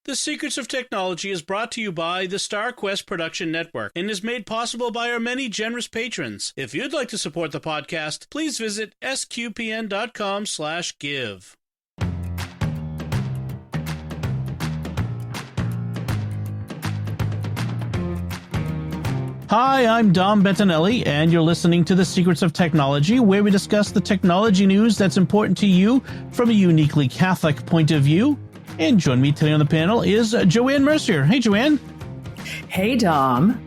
The Secrets of Technology is brought to you by the StarQuest Production Network and is made possible by our many generous patrons. If you'd like to support the podcast, please visit sqpn.com/give. Hi, I'm Dom Bettinelli, and you're listening to The Secrets of Technology, where we discuss the technology news that's important to you from a uniquely Catholic point of view. And joining me today on the panel is Joanne Mercier. Hey, Joanne. Hey, Dom.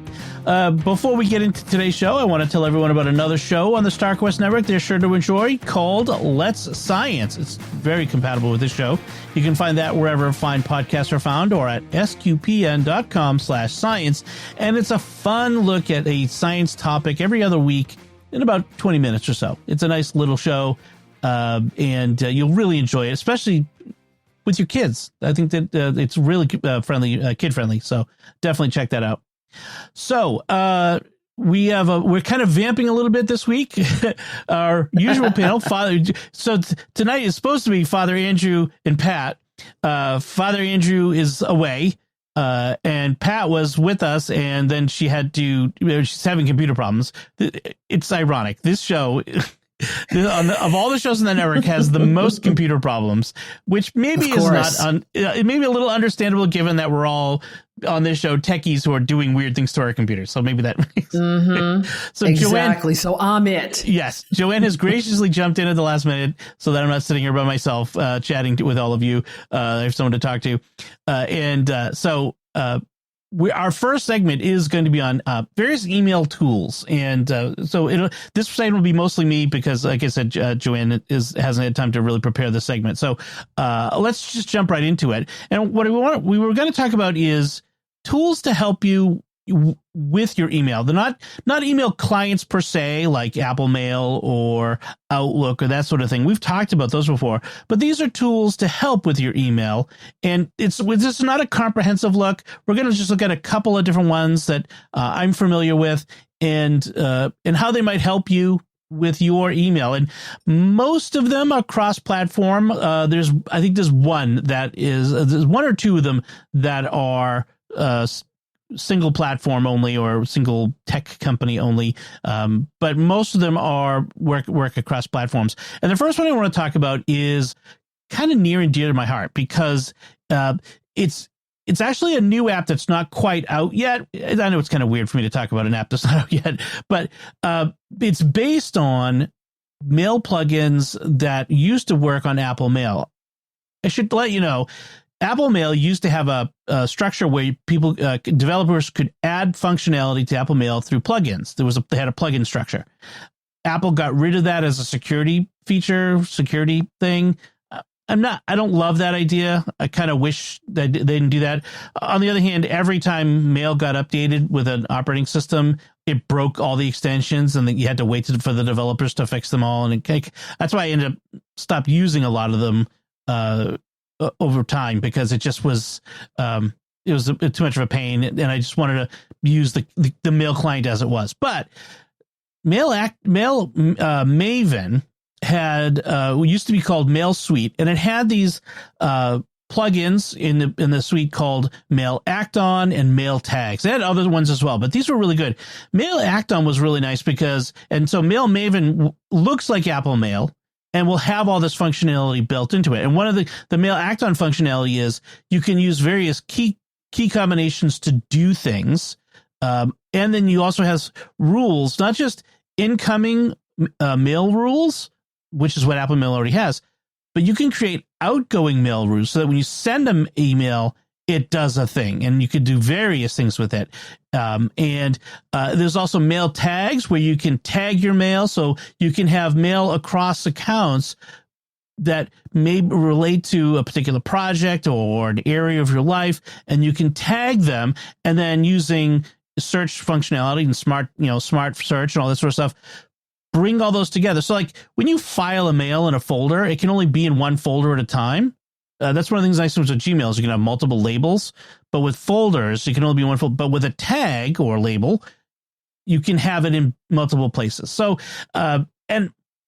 Before we get into today's show, I want to tell everyone about another show on the StarQuest Network they're sure to enjoy called Let's Science. It's very compatible with this show. You can find that wherever fine podcasts are found or at sqpn.com/science. And it's a fun look at a science topic every other week in about 20 minutes or so. It's a nice little show, and you'll really enjoy it, especially with your kids. I think that it's really friendly, kid-friendly, so definitely check that out. So we're kind of vamping a little bit this week. Our usual panel, tonight is supposed to be Father Andrew and Pat. Father Andrew is away, and Pat was with us, and then she's having computer problems. It's ironic. This show, of all the shows on the network, has the most computer problems, which maybe is not it may be a little understandable given that we're all on this show techies who are doing weird things to our computers. So maybe that makes So exactly. So I'm it. Yes. Joanne has graciously jumped in at the last minute so that I'm not sitting here by myself chatting with all of you. I have someone to talk to. Our first segment is going to be on various email tools, and this segment will be mostly me because, like I said, Joanne hasn't had time to really prepare the segment. So let's just jump right into it. And what we were going to talk about is tools to help you with your email. They're not email clients per se, like Apple Mail or Outlook or that sort of thing. We've talked about those before, but these are tools to help with your email. And this is not a comprehensive look. We're going to just look at a couple of different ones that I'm familiar with and how they might help you with your email. And most of them are cross-platform. There's one or two of them that are single platform only or single tech company only. But most of them are work across platforms. And the first one I want to talk about is kind of near and dear to my heart because it's actually a new app that's not quite out yet. I know it's kind of weird for me to talk about an app that's not out yet, but it's based on mail plugins that used to work on Apple Mail. I should let you know, Apple Mail used to have a structure where developers could add functionality to Apple Mail through plugins. They had a plugin structure. Apple got rid of that as a security thing. I don't love that idea. I kind of wish that they didn't do that. On the other hand, every time Mail got updated with an operating system, it broke all the extensions, and you had to wait for the developers to fix them all. And that's why I ended up stopped using a lot of them over time because it just was too much of a pain, and I just wanted to use the Mail client as it was. But Maven had used to be called Mail Suite, and it had these plugins in the suite called Mail Act-On and Mail Tags. They had other ones as well, but these were really good. Mail Act-On was really nice so Mail Maven looks like Apple Mail and will have all this functionality built into it. And one of the Mail Act-On functionality is you can use various key combinations to do things. And then you also have rules, not just incoming mail rules, which is what Apple Mail already has, but you can create outgoing mail rules so that when you send an email, it does a thing, and you could do various things with it. And there's also mail tags where you can tag your mail, so you can have mail across accounts that may relate to a particular project or an area of your life, and you can tag them, and then using search functionality and smart search and all this sort of stuff, bring all those together. So like when you file a mail in a folder, it can only be in one folder at a time. That's one of the things nice with Gmail is you can have multiple labels, but with folders, you can only be one folder. But with a tag or label, you can have it in multiple places. So, and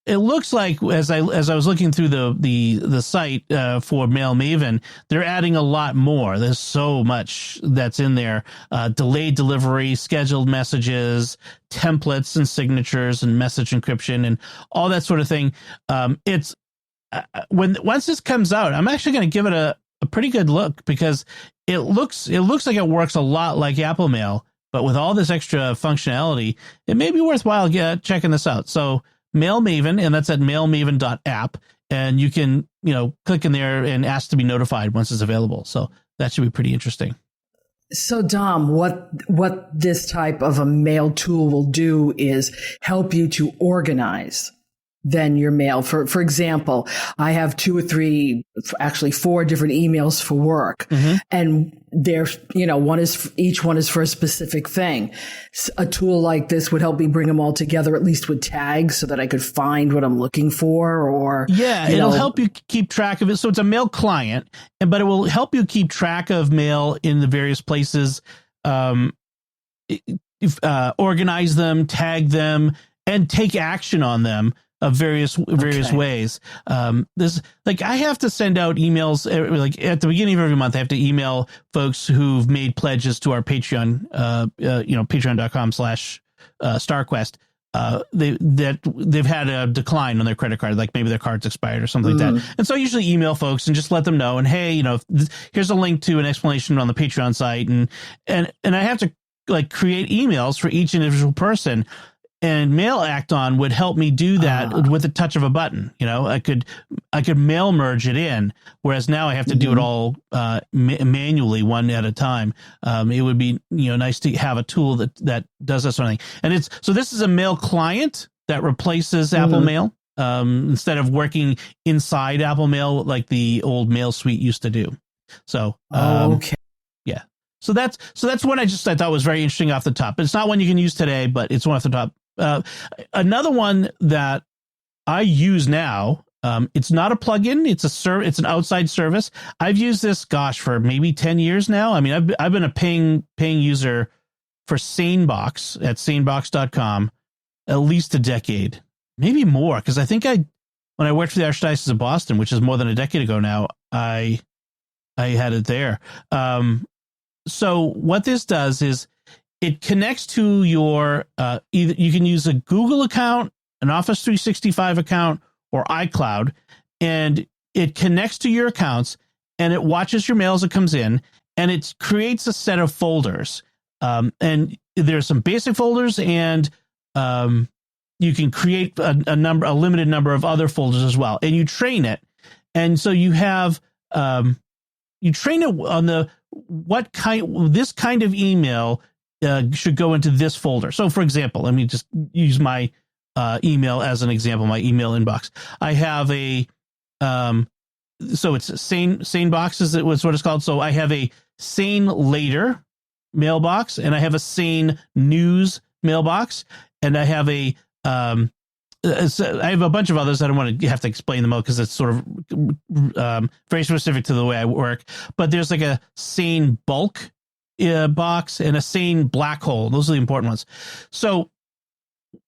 it looks like as I was looking through the site for Mail Maven, they're adding a lot more. There's so much that's in there: delayed delivery, scheduled messages, templates and signatures, and message encryption, and all that sort of thing. It's once this comes out, I'm actually going to give it a pretty good look, because it looks like it works a lot like Apple Mail, but with all this extra functionality, it may be worthwhile checking this out. So Mail Maven, and that's at mailmaven.app, and you can, click in there and ask to be notified once it's available. So that should be pretty interesting. So Dom, what this type of a mail tool will do is help you to organize then your mail. For example, I have 2 or 3, actually 4 different emails for work. Mm-hmm. And they're, each one is for a specific thing. A tool like this would help me bring them all together, at least with tags, so that I could find what I'm looking for. Or it'll help you keep track of it. So it's a mail client, but it will help you keep track of mail in the various places, organize them, tag them, and take action on them of various ways. This, like, I have to send out emails like at the beginning of every month. I have to email folks who've made pledges to our Patreon, patreon.com/StarQuest. They've had a decline on their credit card, like maybe their card's expired or something like that. And so I usually email folks and just let them know, and hey, here's a link to an explanation on the Patreon site, and I have to create emails for each individual person. And Mail Act-On would help me do that with a touch of a button. I could mail merge it in, whereas now I have to do it all manually, one at a time. It would be nice to have a tool that does that sort of thing. And this is a mail client that replaces Apple Mail instead of working inside Apple Mail like the old Mail Suite used to do. So okay. Yeah. So that's one I thought was very interesting off the top. It's not one you can use today, but it's one off the top. Another one that I use now, it's not a plugin. It's an outside service. I've used this, for maybe 10 years now. I mean, I've been a paying user for SaneBox at sanebox.com at least a decade, maybe more. Because I think when I worked for the Archdiocese of Boston, which is more than a decade ago now, I had it there. So what this does is it connects to your either you can use a Google account, an Office 365 account, or iCloud, and it connects to your accounts, and it watches your mail as it comes in, and it creates a set of folders. And there's some basic folders, and you can create a limited number of other folders as well, and you train it, and so you have you train it on this kind of email should go into this folder. So, for example, let me just use my email as an example. My email inbox. I have so it's SaneBox is what it's called. So I have a Sane Later mailbox, and I have a Sane News mailbox, and I have I have a bunch of others. I don't want to have to explain them all because it's sort of very specific to the way I work. But there's like a Sane Bulk box and a Sane Black Hole. Those are the important ones. So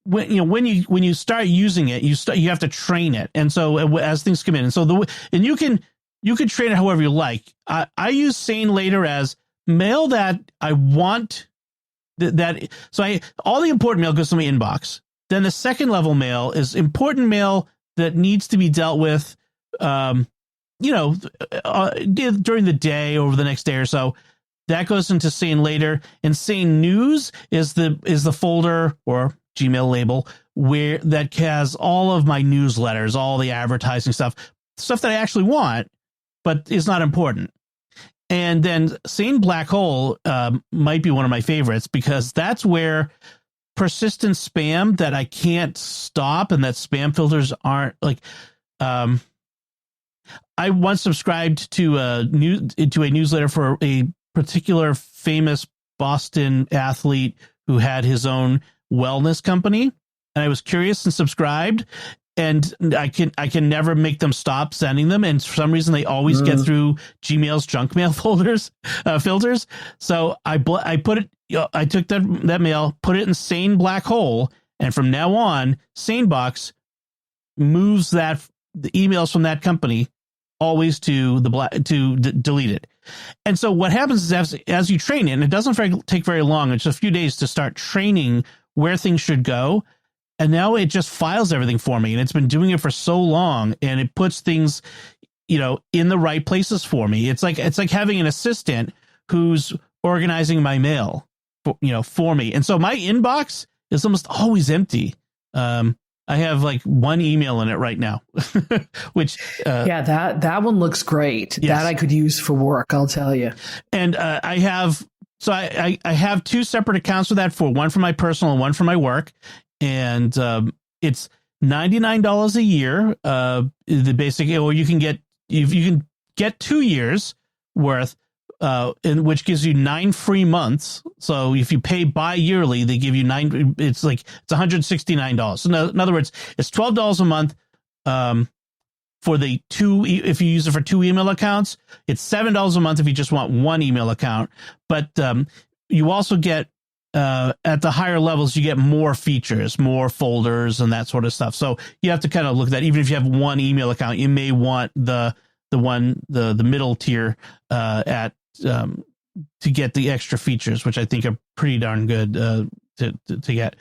when you start using it, you have to train it, and so as things come in, and so you can train it however you like. I use Sane Later as mail that I want all the important mail goes to my inbox. Then the second level mail is important mail that needs to be dealt with, during the day, over the next day or so. That goes into Sane Later, and Sane News is the folder or Gmail label where that has all of my newsletters, all the advertising stuff that I actually want, but is not important. And then Sane Black Hole might be one of my favorites, because that's where persistent spam that I can't stop and that spam filters aren't like. I once subscribed to a newsletter for a particular famous Boston athlete who had his own wellness company, and I was curious and subscribed, and I can never make them stop sending them, and for some reason they always get through Gmail's junk mail filters. So I put it. I took that mail, put it in Sane Black Hole, and from now on, SaneBox moves the emails from that company always to delete it. And so what happens is as you train it, and it doesn't take very long, it's a few days to start training where things should go. And now it just files everything for me. And it's been doing it for so long, and it puts things, in the right places for me. It's like having an assistant who's organizing my mail for me. And so my inbox is almost always empty. I have like one email in it right now, which that one looks great. Yes. That I could use for work, I'll tell you. And I have two separate accounts for that, one for my personal and one for my work. And it's $99 a year. The basic, or you can get 2 years worth, which gives you 9 free months. So if you pay bi-yearly, they give you it's $169. So in other words, it's $12 a month for the two. If you use it for 2 email accounts, it's $7 a month if you just want 1 email account. But you also get, at the higher levels, you get more features, more folders and that sort of stuff. So you have to kind of look at that. Even if you have 1 email account, you may want the middle tier to get the extra features, which I think are pretty darn good to get.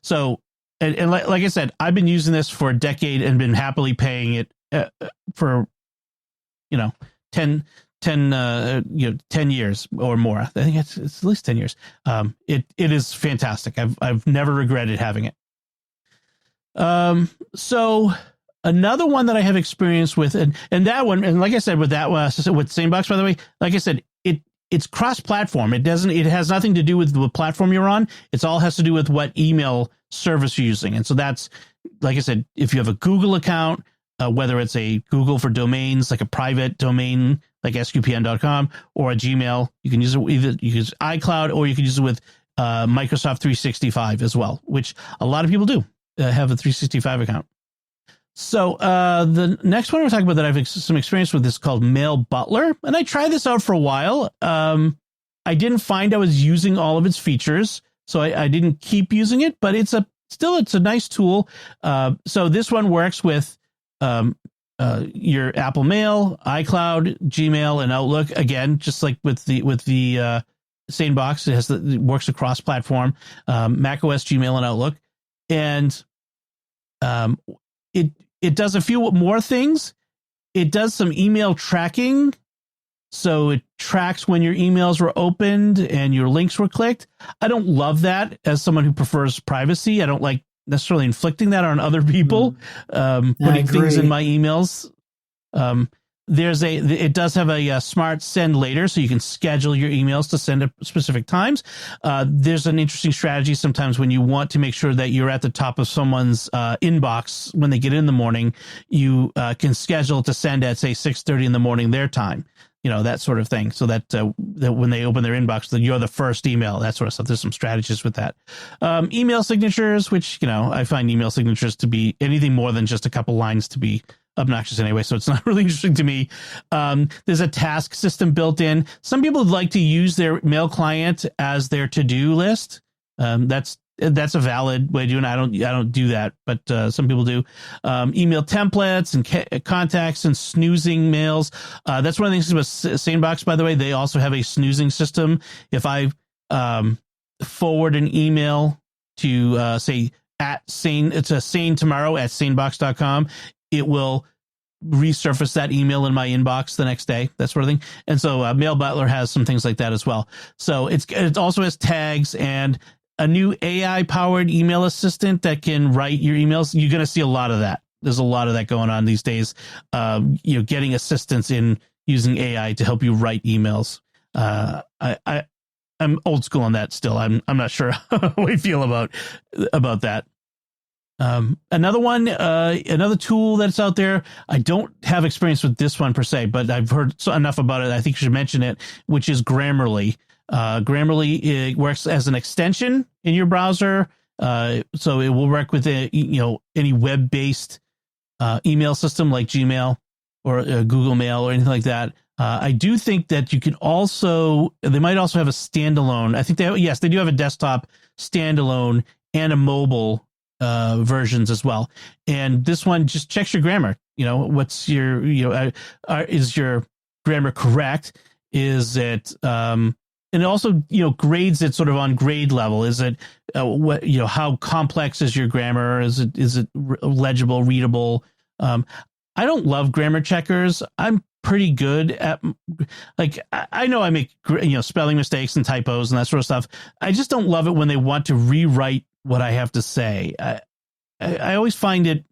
So like I said, I've been using this for a decade and been happily paying it for 10 years or more. I think it's at least 10 years. It is fantastic. I've never regretted having it. So another one that I have experience with, and that one, and like I said, with that one, with SaneBox, by the way, like I said, it's cross-platform. It has nothing to do with the platform you're on. It all has to do with what email service you're using. And so that's, like I said, if you have a Google account, whether it's a Google for domains, like a private domain, like sqpn.com, or a Gmail, you can use it you use iCloud, or you can use it with Microsoft 365 as well, which a lot of people do have a 365 account. So the next one we're talking about that I've some experience with is called Mail Butler, and I tried this out for a while. I didn't find I was using all of its features, so I didn't keep using it, but it's a nice tool. So this one works with your Apple Mail, iCloud, Gmail, and Outlook. Again, just like with the SaneBox, it works across platform, macOS, Gmail, and Outlook, and it does a few more things. It does some email tracking. So it tracks when your emails were opened and your links were clicked. I don't love that as someone who prefers privacy. I don't like necessarily inflicting that on other people, putting things in my emails. It does have a smart send later, so you can schedule your emails to send at specific times. There's an interesting strategy sometimes when you want to make sure that you're at the top of someone's inbox when they get in the morning. You can schedule to send at, say, 6:30 in the morning their time, that sort of thing, so that when they open their inbox, that you're the first email, that sort of stuff. There's some strategies with that. Email signatures, which I find email signatures to be anything more than just a couple lines to be obnoxious anyway, so it's not really interesting to me. There's a task system built in. Some people like to use their mail client as their to-do list. That's a valid way to do it. I don't do that, but some people do. Email templates and contacts and snoozing mails. That's one of the things about SaneBox, by the way. They also have a snoozing system. If I forward an email to say it's a Sane Tomorrow at sanebox.com, it will resurface that email in my inbox the next day, that sort of thing. And so Mail Butler has some things like that as well. So it also has tags and a new AI-powered email assistant that can write your emails. You're going to see a lot of that. There's a lot of that going on these days. Getting assistance in using AI to help you write emails. I'm old school on that still. I'm not sure how I feel about that. Another one, another tool that's out there. I don't have experience with this one per se, but I've heard enough about it. I think you should mention it, which is Grammarly. Grammarly, it works as an extension in your browser. So it will work with any web-based email system like Gmail or Google Mail or anything like that. I do think that you can they might also have a standalone. I think they do have a desktop standalone and a mobile versions as well. And this one just checks your grammar. What's your, is your grammar correct? Is it, and it also, grades it sort of on grade level. Is it, how complex is your grammar? Is it legible, readable? I don't love grammar checkers. I'm pretty good at, like, I know I make, spelling mistakes and typos and that sort of stuff. I just don't love it when they want to rewrite what I have to say. I always find that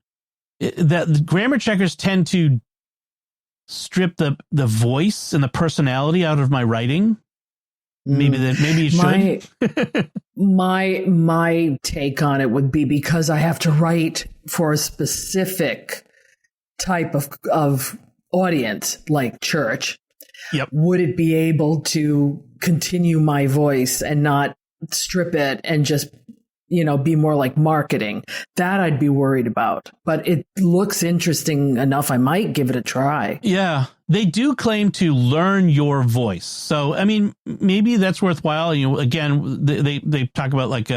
the grammar checkers tend to strip the voice and the personality out of my writing. Maybe you should. My take on it would be, because I have to write for a specific type of audience, like church. Yep. Would it be able to continue my voice and not strip it and just, be more like marketing? That I'd be worried about. But it looks interesting enough. I might give it a try. Yeah. They do claim to learn your voice. So, I mean, maybe that's worthwhile. Again, they talk about like,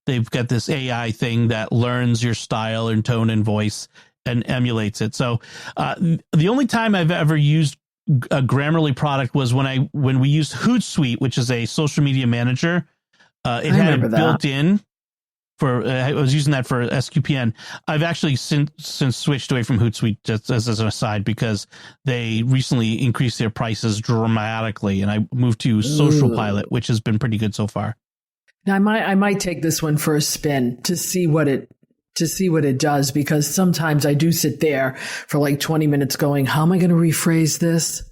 they've got this AI thing that learns your style and tone and voice and emulates it. So, the only time I've ever used a Grammarly product was when we used Hootsuite, which is a social media manager. It had it built in I was using that for SQPN. I've actually since switched away from Hootsuite, just as an aside, because they recently increased their prices dramatically, and I moved to Social Pilot, which has been pretty good so far. Now, I might take this one for a spin to see what it does, because sometimes I do sit there for like 20 minutes going, how am I going to rephrase this?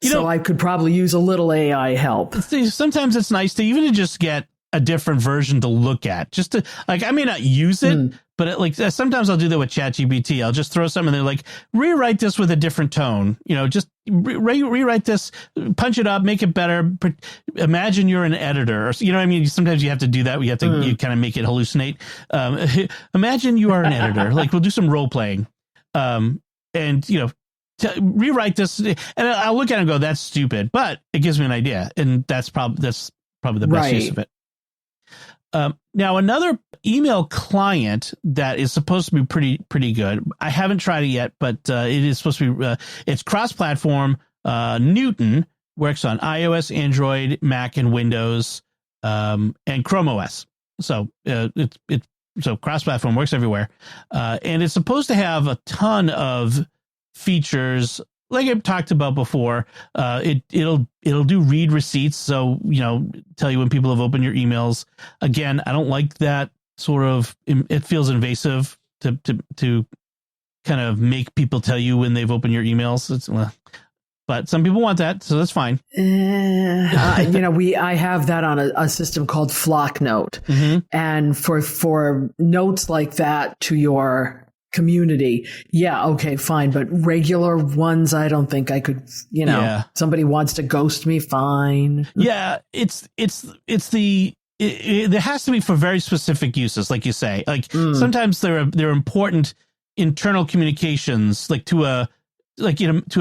I could probably use a little AI help. Sometimes it's nice to even just get a different version to look at, just to, like, I may not use it, but sometimes I'll do that with ChatGPT. I'll just throw something and they're like, rewrite this with a different tone, just rewrite this, punch it up, make it better. Imagine you're an editor, or, what I mean? Sometimes you have to do that. You have to you kind of make it hallucinate. Imagine you are an editor. Like, we'll do some role playing, and, rewrite this, and I'll look at it and go, that's stupid, but it gives me an idea. And that's probably the best use of it. Now, another email client that is supposed to be pretty good. I haven't tried it yet, but it is supposed to be. It's cross-platform. Newton works on iOS, Android, Mac, and Windows, and Chrome OS. So so cross-platform, works everywhere, and it's supposed to have a ton of features. Like I've talked about before, it'll do read receipts. So, tell you when people have opened your emails. Again, I don't like that sort of, it feels invasive to kind of make people tell you when they've opened your emails. But some people want that, so that's fine. I have that on a system called Flocknote. Mm-hmm. And for notes like that to your community, okay, fine, but regular ones, I don't think I could. Somebody wants to ghost me, fine. Yeah, there has to be for very specific uses, like you say. Like sometimes there are important internal communications, like to a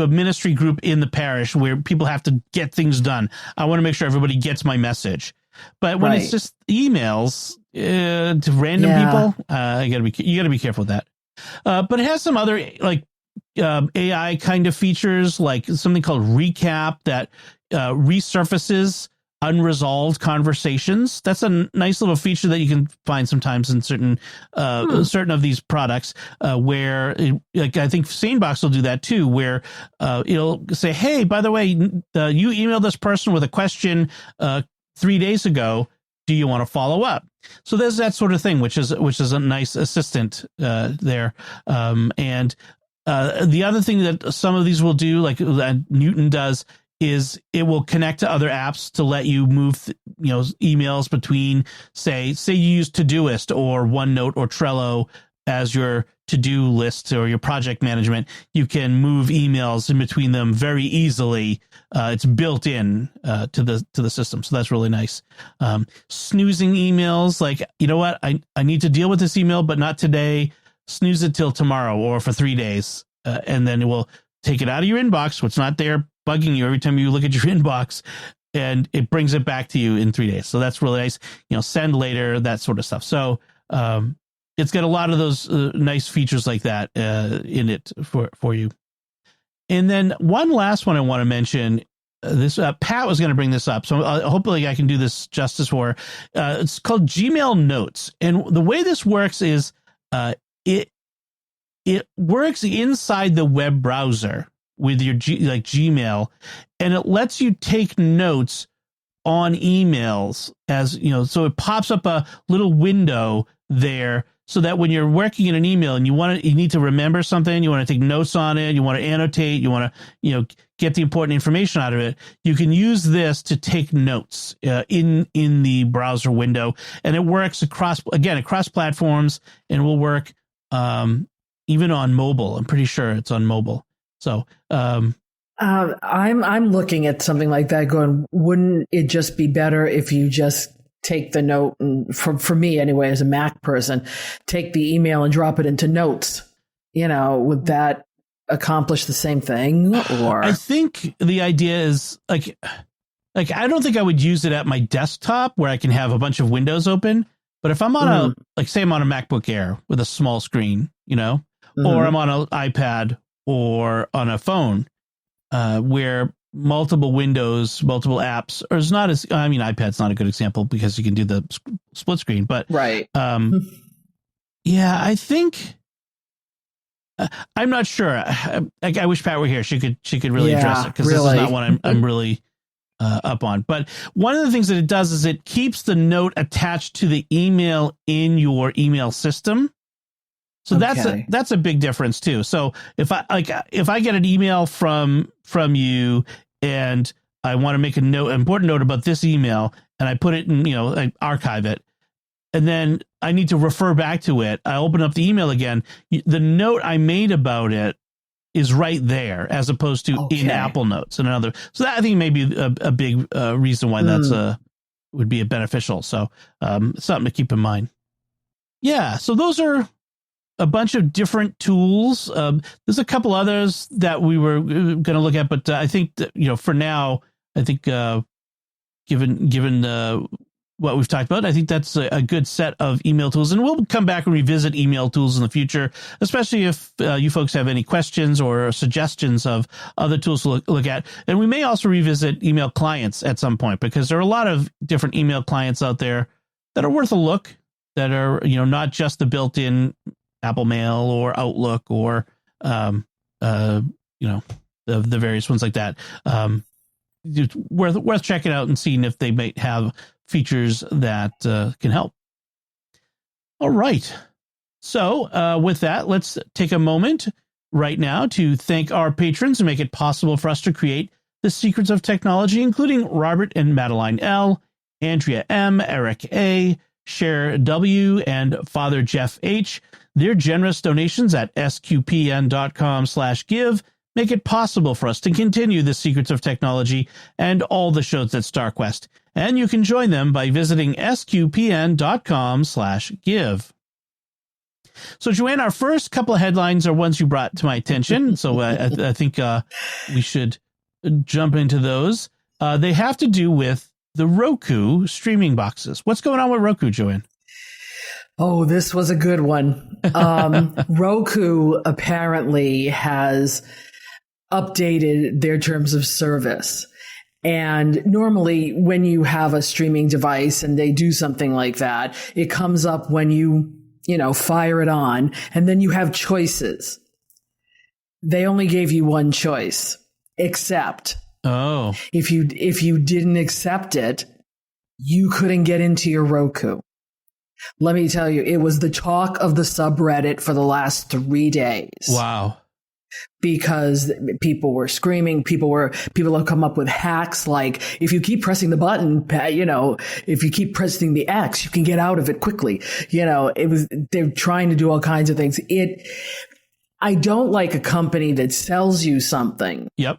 ministry group in the parish where people have to get things done. I want to make sure everybody gets my message. But when it's just emails to random people, you gotta be careful with that. But it has some other AI kind of features, like something called Recap that resurfaces unresolved conversations. That's a nice little feature that you can find sometimes in certain of these products, where I think SaneBox will do that too, where it'll say, hey, by the way, you emailed this person with a question 3 days ago. Do you want to follow up? So there's that sort of thing, which is a nice assistant there. And the other thing that some of these will do, like Newton does, is it will connect to other apps to let you move, emails between, say you use Todoist or OneNote or Trello as your to-do list or your project management. You can move emails in between them very easily. It's built in to the system, so that's really nice. Snoozing emails, like, you know what, I need to deal with this email, but not today. Snooze it till tomorrow or for 3 days, and then it will take it out of your inbox, what's not there, bugging you every time you look at your inbox, and it brings it back to you in 3 days. So that's really nice. Send later, that sort of stuff. So it's got a lot of those nice features like that in it for you. And then one last one I want to mention. This Pat was going to bring this up, so hopefully I can do this justice for. It's called Gmail Notes, and the way this works is it works inside the web browser with your Gmail, and it lets you take notes on emails as you know. So it pops up a little window there, so that when you're working in an email and you need to remember something, you want to take notes on it, you want to annotate, you want to get the important information out of it, you can use this to take notes in the browser window, and it works across platforms, and will work even on mobile. I'm pretty sure it's on mobile. So I'm looking at something like that going, wouldn't it just be better if you just take the note, and for me anyway, as a Mac person, take the email and drop it into Notes? Would that accomplish the same thing? Or I think the idea is like I don't think I would use it at my desktop where I can have a bunch of windows open. But if I'm on say I'm on a MacBook Air with a small screen, or I'm on an iPad or on a phone where multiple windows, multiple apps, or it's not as, iPad's not a good example because you can do the split screen, but right. Yeah, I think I'm not sure. I wish Pat were here. She could really address it, because this is not what I'm really up on. But one of the things that it does is it keeps the note attached to the email in your email system. So that's a big difference too. So if I get an email from you and I want to make an important note about this email, and I put it in, I archive it, and then I need to refer back to it, I open up the email again, the note I made about it is right there, as opposed to in Apple Notes and another. So that I think may be a big reason why that's would be beneficial. So something to keep in mind. Yeah. So those are a bunch of different tools. There's a couple others that we were going to look at, but I think that, for now, I think given what we've talked about, I think that's a good set of email tools, and we'll come back and revisit email tools in the future, especially if you folks have any questions or suggestions of other tools to look at. And we may also revisit email clients at some point, because there are a lot of different email clients out there that are worth a look, that are, not just the built-in Apple Mail or Outlook or, the various ones like that. It's worth checking out and seeing if they might have features that can help. All right. So with that, let's take a moment right now to thank our patrons who make it possible for us to create the Secrets of Technology, including Robert and Madeline L., Andrea M., Eric A., Cher W., and Father Jeff H. Their generous donations at sqpn.com/give make it possible for us to continue the Secrets of Technology and all the shows at StarQuest. And you can join them by visiting sqpn.com/give. So, Joanne, our first couple of headlines are ones you brought to my attention. So I think we should jump into those. They have to do with the Roku streaming boxes. What's going on with Roku, Joanne? Oh, this was a good one. Roku apparently has updated their terms of service. And normally when you have a streaming device and they do something like that, it comes up when you fire it on, and then you have choices. They only gave you one choice, accept. Oh. If you didn't accept it, you couldn't get into your Roku. Let me tell you, it was the talk of the subreddit for the last 3 days. Wow. Because people were screaming, people have come up with hacks like, if you keep pressing the button, if you keep pressing the X, you can get out of it quickly. They're trying to do all kinds of things. I don't like a company that sells you something. Yep.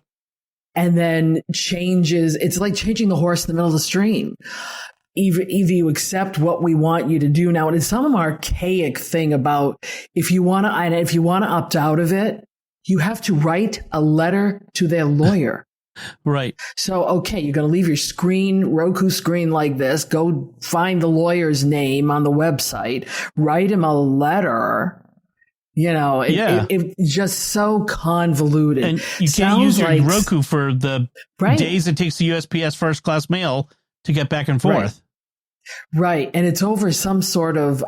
And then changes. It's like changing the horse in the middle of the stream. Either you accept what we want you to do now. And it's some archaic thing about if you want to opt out of it, you have to write a letter to their lawyer. Right. So, okay, you're going to leave your Roku screen like this, go find the lawyer's name on the website, write him a letter. It's just so convoluted. And you can't use your Roku for the days it takes the USPS first class mail to get back and forth. Right. And it's over some sort of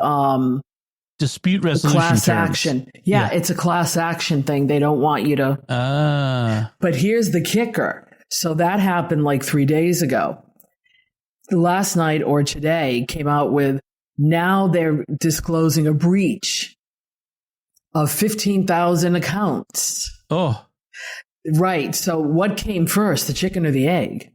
dispute resolution class terms. Action. Yeah, it's a class action thing. They don't want you to. But here's the kicker. So that happened like 3 days ago. Last night or today came out with, now they're disclosing a breach of 15,000 accounts. Oh. Right. So what came first, the chicken or the egg?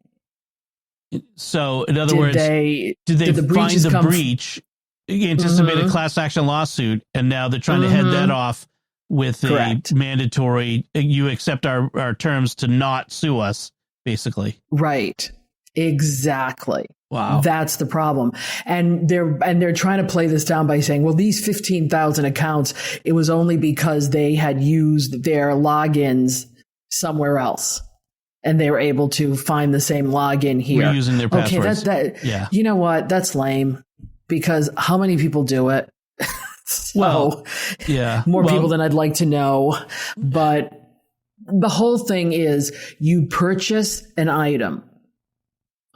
So in other words, did they find the breach, anticipate a class action lawsuit, and now they're trying to head that off with a mandatory, you accept our terms to not sue us, basically. Right. Exactly. Wow. That's the problem. And they're trying to play this down by saying, well, these 15,000 accounts, it was only because they had used their logins somewhere else. And they were able to find the same login here. We're using their passwords. Okay, you know what? That's lame, because how many people do it? More people than I'd like to know. But the whole thing is, you purchase an item.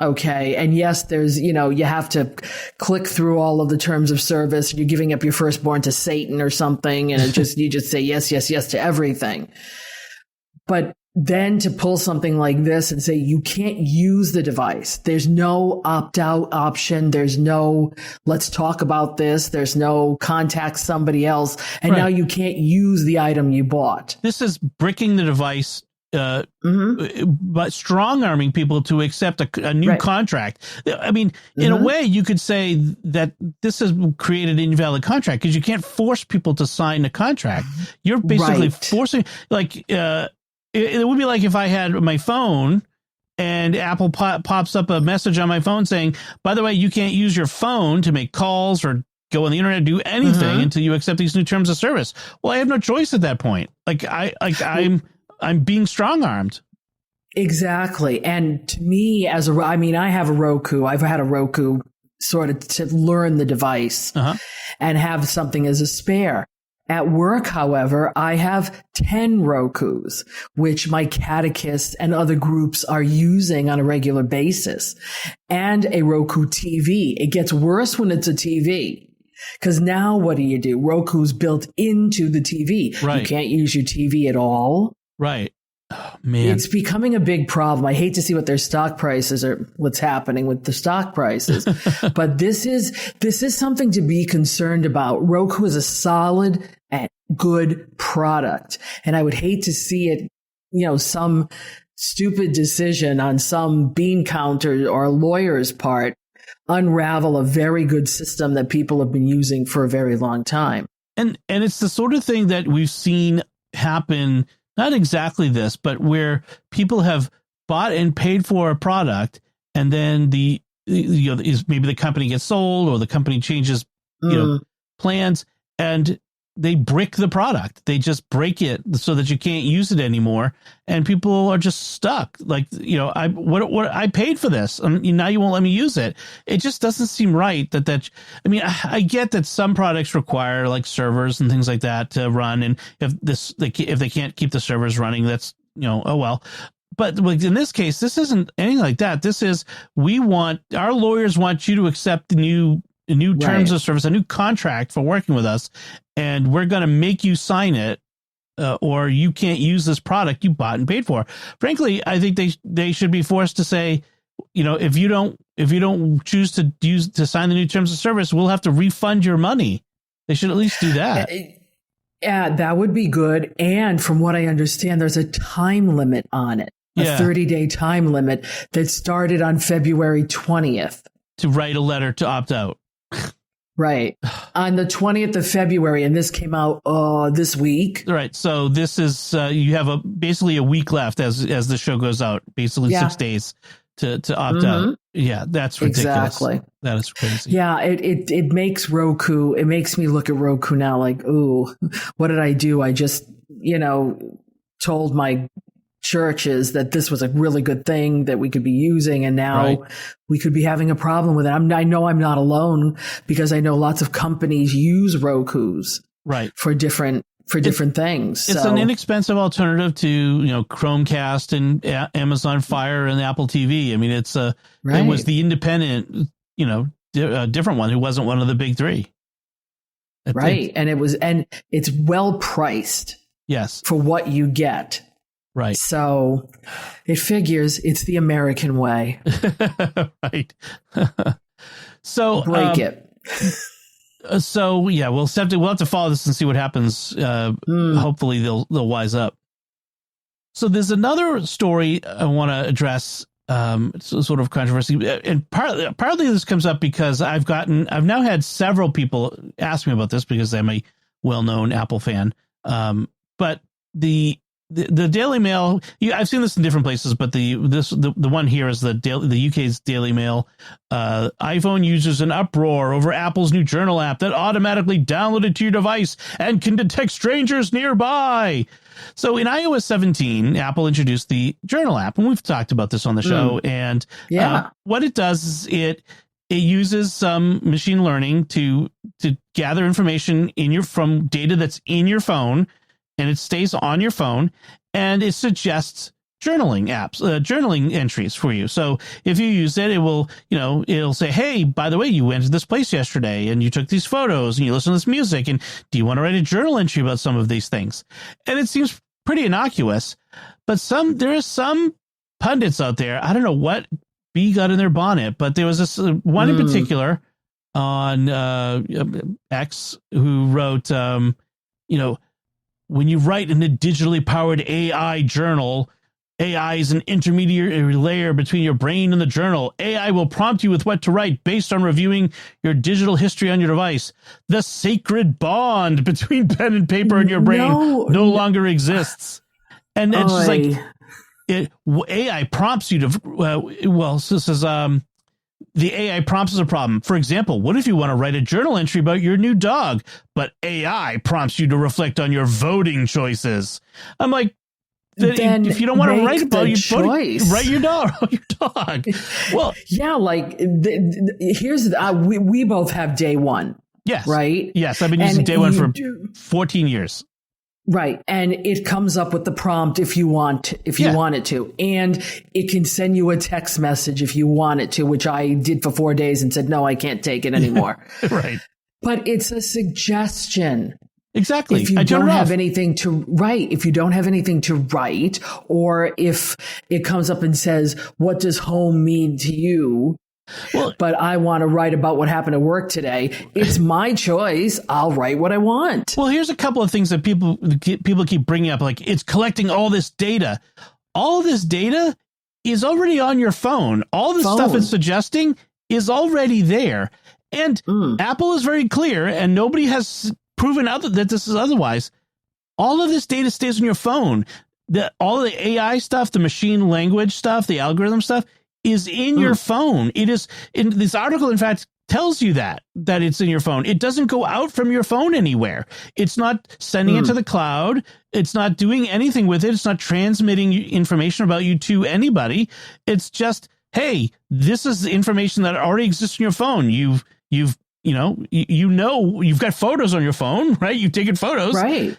Okay. And yes, there's, you have to click through all of the terms of service. You're giving up your firstborn to Satan or something. And you just say yes, yes, yes to everything. But then to pull something like this and say you can't use the device. There's no opt-out option. There's no, let's talk about this. There's no contact somebody else. And now you can't use the item you bought. This is bricking the device, but strong-arming people to accept a new contract. I mean, in a way, you could say that this has created an invalid contract, because you can't force people to sign a contract. You're basically forcing, it would be like if I had my phone and Apple pops up a message on my phone saying, by the way, you can't use your phone to make calls or go on the internet, do anything until you accept these new terms of service. Well, I have no choice at that point. I'm being strong-armed. Exactly. And to me, I have a Roku. I've had a Roku sort of to learn the device and have something as a spare. At work, however, I have 10 Rokus, which my catechist and other groups are using on a regular basis, and a Roku TV. It gets worse when it's a TV, because now what do? Roku's built into the TV. Right. You can't use your TV at all. Right. Oh, man. It's becoming a big problem. I hate to see what their stock prices are, what's happening with the stock prices, but this is something to be concerned about. Roku is a solid and good product. And I would hate to see it, some stupid decision on some bean counter or lawyer's part unravel a very good system that people have been using for a very long time. And it's the sort of thing that we've seen happen. Not exactly this, but where people have bought and paid for a product, and then maybe the company gets sold or the company changes plans, and they brick the product. They just break it so that you can't use it anymore, and people are just stuck. I paid for this, now you won't let me use it. It just doesn't seem right. I get that some products require like servers and things like that to run, and if they can't keep the servers running, that's oh well. But in this case, this isn't anything like that. This is, our lawyers want you to accept the new terms of service, a new contract for working with us, and we're going to make you sign it, or you can't use this product you bought and paid for. Frankly, I think they should be forced to say, if you don't choose to sign the new terms of service, we'll have to refund your money. They should at least do that. Yeah, that would be good. And from what I understand, there's a time limit on it, a 30-day time limit that started on February 20th. To write a letter to opt out. Right. On the 20th of February, and this came out this week. Right. So this is, you have basically a week left as the show goes out, basically 6 days to opt out. Yeah, that's ridiculous. Exactly. That is crazy. Yeah, it makes Roku, it makes me look at Roku now like, ooh, what did I do? I just, told my churches that this was a really good thing that we could be using. And now Right. we could be having a problem with it. I know I'm not alone because I know lots of companies use Rokus Right. for different things. It's So, an inexpensive alternative to, Chromecast and Amazon Fire and Apple TV. I mean, it was right. the independent, different one who wasn't one of the big three. Right. And it's well priced Yes. for what you get. Right. So it figures it's the American way. Right. So Break it. So yeah, we'll have to follow this and see what happens. Hopefully they'll wise up. So there's another story I want to address. It's a sort of controversy, and partly this comes up because I've now had several people ask me about this because I'm a well-known Apple fan. But the Daily Mail, I've seen this in different places, but the one here is the UK's Daily Mail. iPhone users in uproar over Apple's new Journal app that automatically downloaded to your device and can detect strangers nearby. So in iOS 17, Apple introduced the Journal app, and we've talked about this on the show. And what it does is it uses some machine learning to gather information from data that's in your phone, and it stays on your phone, and it suggests journaling apps, journaling entries for you. So if you use it, it will, it'll say, hey, by the way, you went to this place yesterday and you took these photos and you listen to this music. And do you want to write a journal entry about some of these things? And it seems pretty innocuous, but there are some pundits out there. I don't know what bee got in their bonnet, but there was this one in particular on X who wrote, when you write in a digitally powered AI journal, AI is an intermediary layer between your brain and the journal. AI will prompt you with what to write based on reviewing your digital history on your device. The sacred bond between pen and paper and your brain no longer exists. And it's just like AI prompts you to, so this is, the AI prompts is a problem. For example, what if you want to write a journal entry about your new dog, but AI prompts you to reflect on your voting choices? I'm like, then if you don't want to write about your choice, write your dog. Well, yeah, here's we both have Day One. Yes, right. Yes, I've been using Day One for 14 years. Right. And it comes up with the prompt if you want it to. And it can send you a text message if you want it to, which I did for 4 days and said, no, I can't take it anymore. Right. But it's a suggestion. Exactly. If you don't have anything to write, or if it comes up and says, what does home mean to you? Well, but I want to write about what happened at work today. It's my choice. I'll write what I want. Well, here's a couple of things that people keep bringing up. Like, it's collecting all this data. All this data is already on your phone. All the stuff it's suggesting is already there. And Apple is very clear, and nobody has proven that this is otherwise. All of this data stays on your phone. All the AI stuff, the machine language stuff, the algorithm stuff is in your phone. It is in this article, in fact, tells you that it's in your phone. It doesn't go out from your phone anywhere. It's not sending it to the cloud. It's not doing anything with it. It's not transmitting information about you to anybody. It's just, hey, this is the information that already exists in your phone. You've got photos on your phone, right? You've taken photos. Right.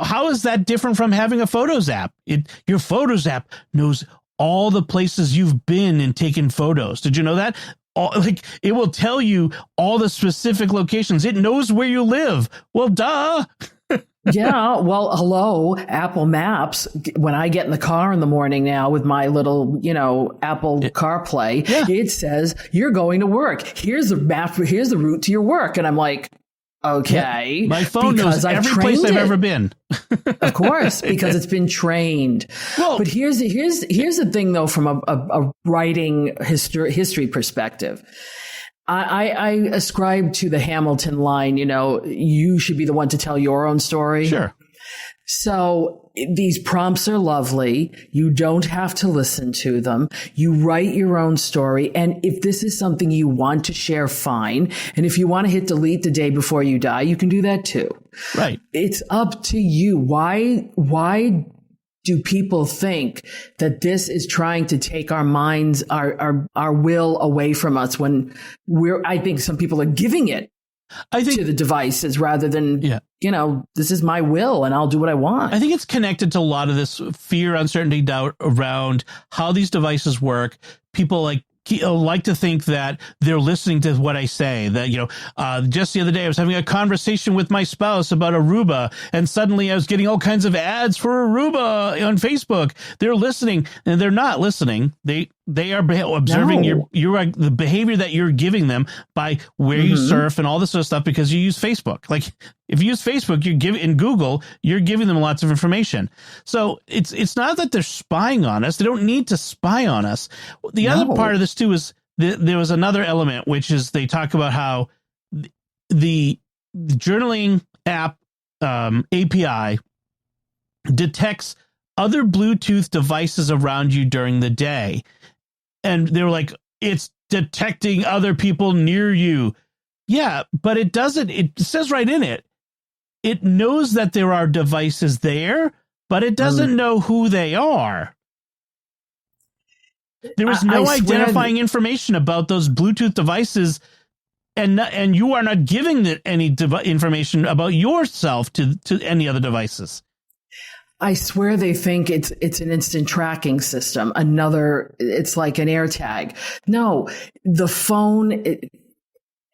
How is that different from having a Photos app? Your Photos app knows all the places you've been and taken photos. Did you know that? It will tell you all the specific locations. It knows where you live. Well, duh. Yeah. Well, hello, Apple Maps. When I get in the car in the morning now with my little, Apple CarPlay, it says you're going to work. Here's the map. Here's the route to your work. And I'm like, okay. Yeah. My phone knows every place I've ever been. Of course, because it's been trained. Well, but here's the thing, though, from a writing history perspective. I ascribe to the Hamilton line, you should be the one to tell your own story. Sure. So these prompts are lovely. You don't have to listen to them. You write your own story. And if this is something you want to share, fine. And if you want to hit delete the day before you die, you can do that too. Right. It's up to you. Why do people think that this is trying to take our minds, our will away from us when I think some people are giving it to the devices rather than, this is my will and I'll do what I want. I think it's connected to a lot of this fear, uncertainty, doubt around how these devices work. People like to think that they're listening to what I say, that, just the other day I was having a conversation with my spouse about Aruba, and suddenly I was getting all kinds of ads for Aruba on Facebook. They're listening, and they're not listening. They are observing the behavior that you're giving them by where you surf and all this sort of stuff, because you use Facebook. Like if you use Facebook, in Google, you're giving them lots of information. So it's not that they're spying on us. They don't need to spy on us. The other part of this too is there was another element, which is they talk about how the journaling app API detects other Bluetooth devices around you during the day. And they were like, it's detecting other people near you. Yeah, but it doesn't. It says right in it. It knows that there are devices there, but it doesn't know who they are. There is no identifying information about those Bluetooth devices, and you are not giving any information about yourself to any other devices. I swear they think it's an instant tracking system. It's like an AirTag. No, the phone,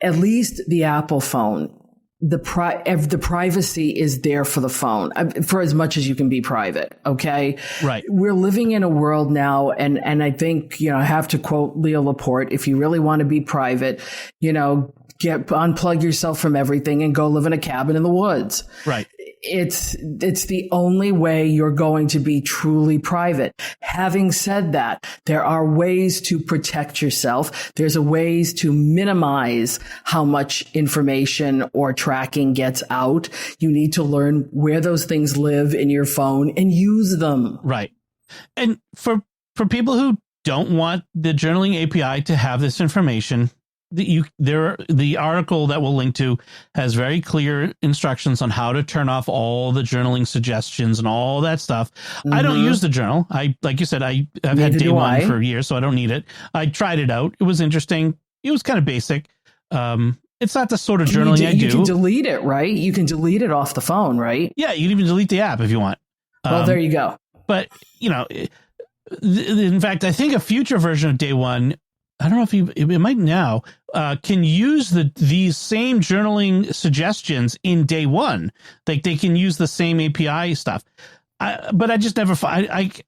at least the Apple phone, the privacy is there for the phone for as much as you can be private. Okay. Right. We're living in a world now. And I think, I have to quote Leo Laporte, if you really want to be private, unplug yourself from everything and go live in a cabin in the woods. Right. It's the only way you're going to be truly private. Having said that, there are ways to protect yourself. There's ways to minimize how much information or tracking gets out. You need to learn where those things live in your phone and use them. Right. And for people who don't want the journaling API to have this information, the article that we'll link to has very clear instructions on how to turn off all the journaling suggestions and all that stuff. I don't use the journal. Like you said, I've had Day One for years, so I don't need it. I tried it out. It was interesting. It was kind of basic. It's not the sort of journaling I do. You can delete it, right? You can delete it off the phone, right? Yeah, you can even delete the app if you want. Well, there you go. But, in fact, I think a future version of Day One, I don't know if it might now, can use these same journaling suggestions in Day One. Like they can use the same API stuff. But I just never,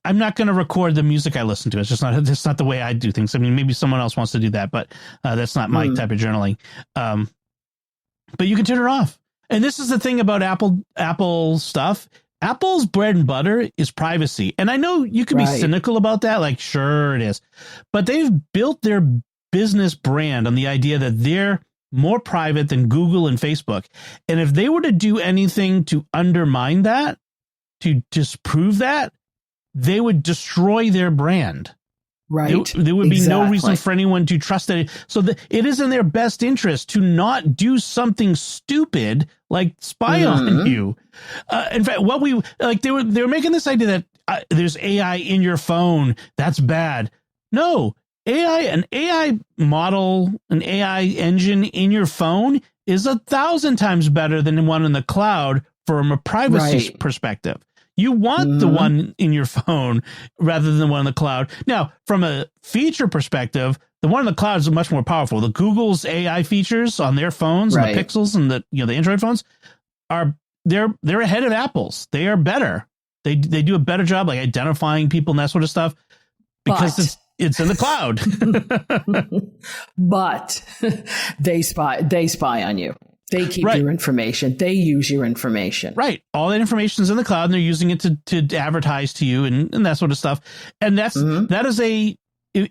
I'm not going to record the music I listen to. It's not the way I do things. I mean, maybe someone else wants to do that, but that's not my type of journaling. But you can turn it off. And this is the thing about Apple stuff. Apple's bread and butter is privacy. And I know you can be cynical about that. Like, sure it is. But they've built their business brand on the idea that they're more private than Google and Facebook. And if they were to do anything to undermine that, to disprove that, they would destroy their brand. Right. There would be no reason for anyone to trust that. So it is in their best interest to not do something stupid like spy on you. In fact, they were making this idea that there's AI in your phone. That's bad. No, an AI model, an AI engine in your phone is 1,000 times better than one in the cloud from a privacy perspective. You want the one in your phone rather than the one in the cloud. Now, from a feature perspective, the one in the cloud is much more powerful. The Google's AI features on their phones and the Pixels and the Android phones they're ahead of Apple's. They are better. They do a better job like identifying people and that sort of stuff because it's in the cloud. But they spy on you. They keep your information. They use your information. Right. All that information is in the cloud and they're using it to advertise to you and that sort of stuff. And that is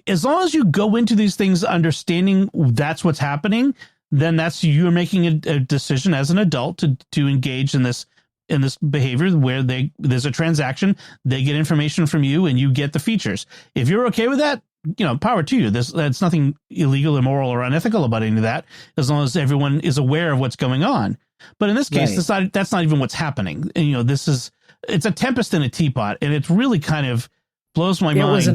as long as you go into these things understanding that's what's happening, then you're making a decision as an adult to engage in this behavior where there's a transaction, they get information from you and you get the features. If you're okay with that, power to you. There's nothing illegal, immoral, or unethical about any of that, as long as everyone is aware of what's going on. But in this case, Right. that's not even what's happening. And, it's a tempest in a teapot, and it really kind of blows my mind.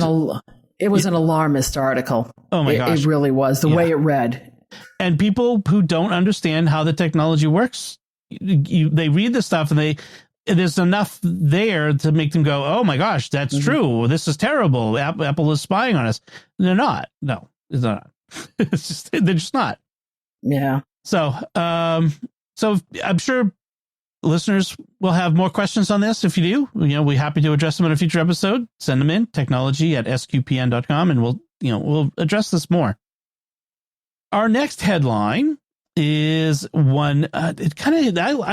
It was an alarmist article. Oh my gosh. It really was the way it read. And people who don't understand how the technology works, they read this stuff and there's enough there to make them go, oh my gosh, that's true. This is terrible. Apple is spying on us. They're not. No, it's not. They're just not. Yeah. So I'm sure listeners will have more questions on this. If you do, we're happy to address them in a future episode. Send them in, technology@sqpn.com, and we'll address this more. Our next headline is one. I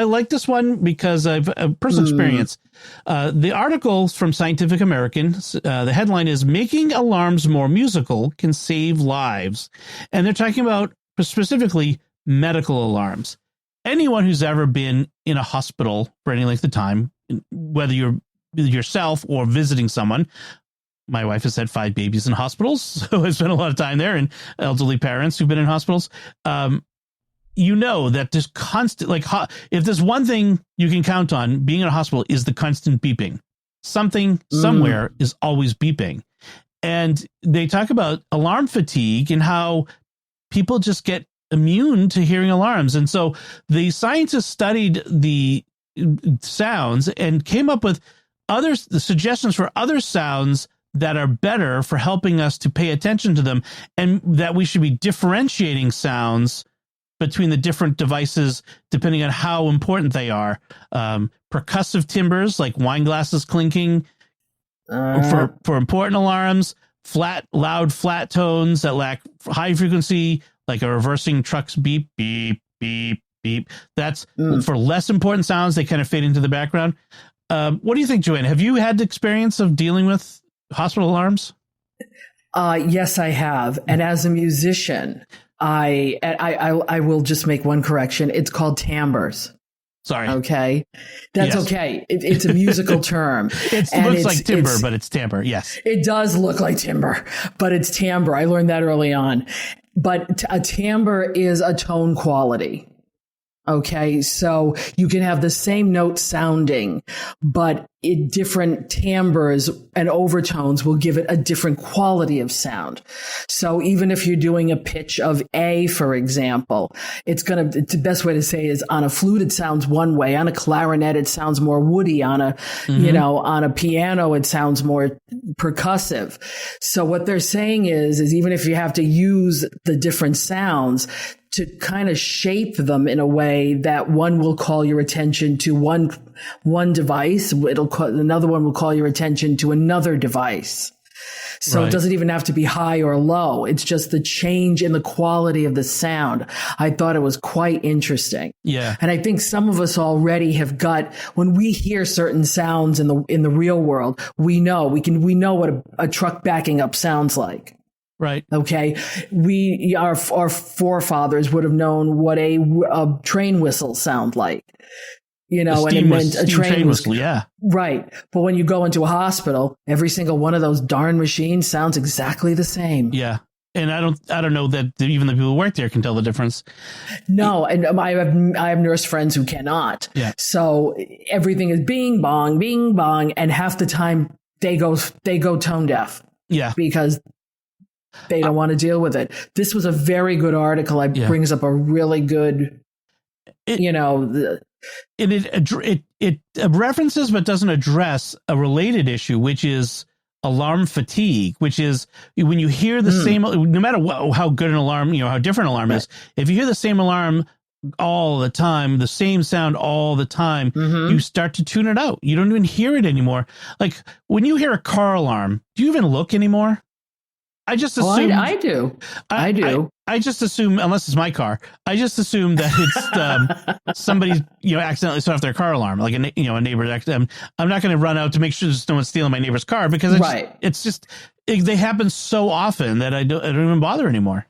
like this one because I've personal experience. The article from Scientific American. The headline is "Making Alarms More Musical Can Save Lives," and they're talking about specifically medical alarms. Anyone who's ever been in a hospital for any length of time, whether you're yourself or visiting someone. My wife has had 5 babies in hospitals, so I spent a lot of time there, and elderly parents who've been in hospitals. That there's constant, if there's one thing you can count on being in a hospital is the constant beeping. Something somewhere is always beeping. And they talk about alarm fatigue and how people just get immune to hearing alarms. And so the scientists studied the sounds and came up with the suggestions for other sounds that are better for helping us to pay attention to them, and that we should be differentiating sounds between the different devices depending on how important they are. Percussive timbres like wine glasses clinking for important alarms, loud flat tones that lack high frequency, like a reversing truck's beep, beep, beep, beep. That's for less important sounds. They kind of fade into the background. What do you think, Joanne? Have you had the experience of dealing with hospital alarms? Yes, I have. And as a musician, I will just make one correction. It's called timbres. Sorry. Okay. That's okay. It's a musical term. It looks like timber, but it's timbre. Yes. It does look like timber, but it's timbre. I learned that early on. But a timbre is a tone quality. Okay, so you can have the same note sounding, but different timbres and overtones will give it a different quality of sound. So even if you're doing a pitch of A, for example, it's the best way to say is on a flute, it sounds one way. On a clarinet, it sounds more woody. On on a piano, it sounds more percussive. So what they're saying is even if you have to use the different sounds, to kind of shape them in a way that one will call your attention to one device, another one will call your attention to another device. So It doesn't even have to be high or low. It's just the change in the quality of the sound. I thought it was quite interesting. Yeah. And I think some of us already have when we hear certain sounds in the real world, we know what a truck backing up sounds like. Right. Okay. Our forefathers would have known what a train whistle sound like, and it meant a train whistle. Yeah. Right. But when you go into a hospital, every single one of those darn machines sounds exactly the same. Yeah. And I don't know that even the people who work there can tell the difference. No. And I have nurse friends who cannot. Yeah. So everything is bing bong. And half the time they go tone deaf. Yeah. Because they don't want to deal with it. This was a very good article. It brings up a really good, it references but doesn't address a related issue, which is alarm fatigue, which is when you hear the same, no matter how good an alarm, how different an alarm is, if you hear the same alarm all the time, the same sound all the time, you start to tune it out. You don't even hear it anymore. Like when you hear a car alarm, do you even look anymore? I just assume I do. I do. I just assume, unless it's my car, I just assume that it's somebody accidentally set off their car alarm, like a neighbor. I'm not going to run out to make sure there's no one stealing my neighbor's car because they happen so often that I don't even bother anymore.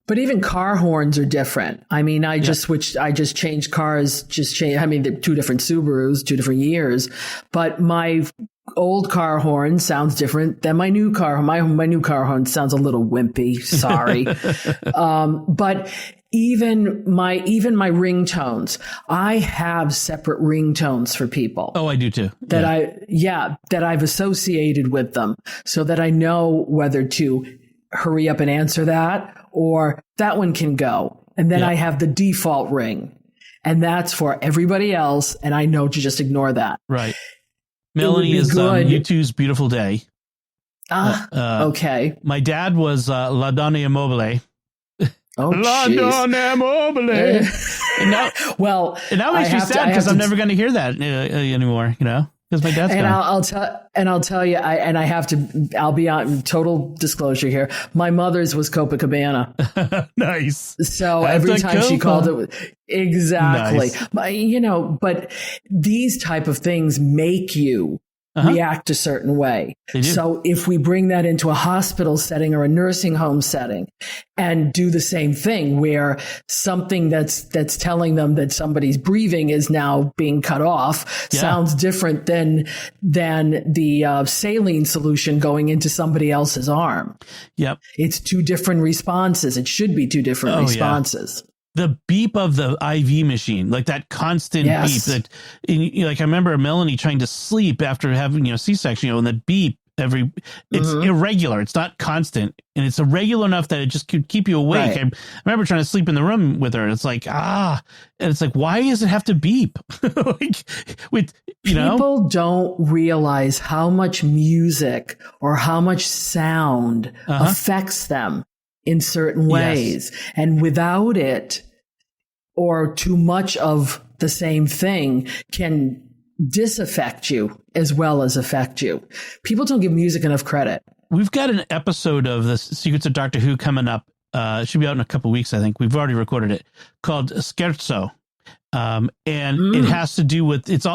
But even car horns are different. I mean, I just changed cars, they're 2 different Subarus, 2 different years, but my old car horn sounds different than my new car. My new car horn sounds a little wimpy. Sorry. But even my ringtones, I have separate ringtones for people. Oh, I do too. That I've associated with them so that I know whether to hurry up and answer that or that one can go. And then I have the default ring, and that's for everybody else. And I know to just ignore that. Right. Melanie is U2's Beautiful Day. Okay. My dad was La Donna Immobile. Oh, La Donna Immobile. Now makes me sad because I'm never going to hear that anymore, because my dad's gone. I'll tell you, I'll be on total disclosure here. My mother's was Copacabana. Nice. So every time she called it, exactly. Nice. But these type of things make you react a certain way. So if we bring that into a hospital setting or a nursing home setting and do the same thing where something that's telling them that somebody's breathing is now being cut off sounds different than the saline solution going into somebody else's arm. Yep. It's two different responses. It should be two different responses. Yeah. The beep of the IV machine, like that constant beep that, like I remember Melanie trying to sleep after having, C-section, and the beep it's irregular. It's not constant. And it's irregular enough that it just could keep you awake. Right. I remember trying to sleep in the room with her. And it's like, and it's like, why does it have to beep? People don't realize how much music or how much sound affects them in certain ways. Yes. And without it, or too much of the same thing, can disaffect you as well as affect you. People don't give music enough credit. We've got an episode of the Secrets of Doctor Who coming up. It should be out in a couple of weeks, I think. We've already recorded it, called Scherzo. It has to do with, it's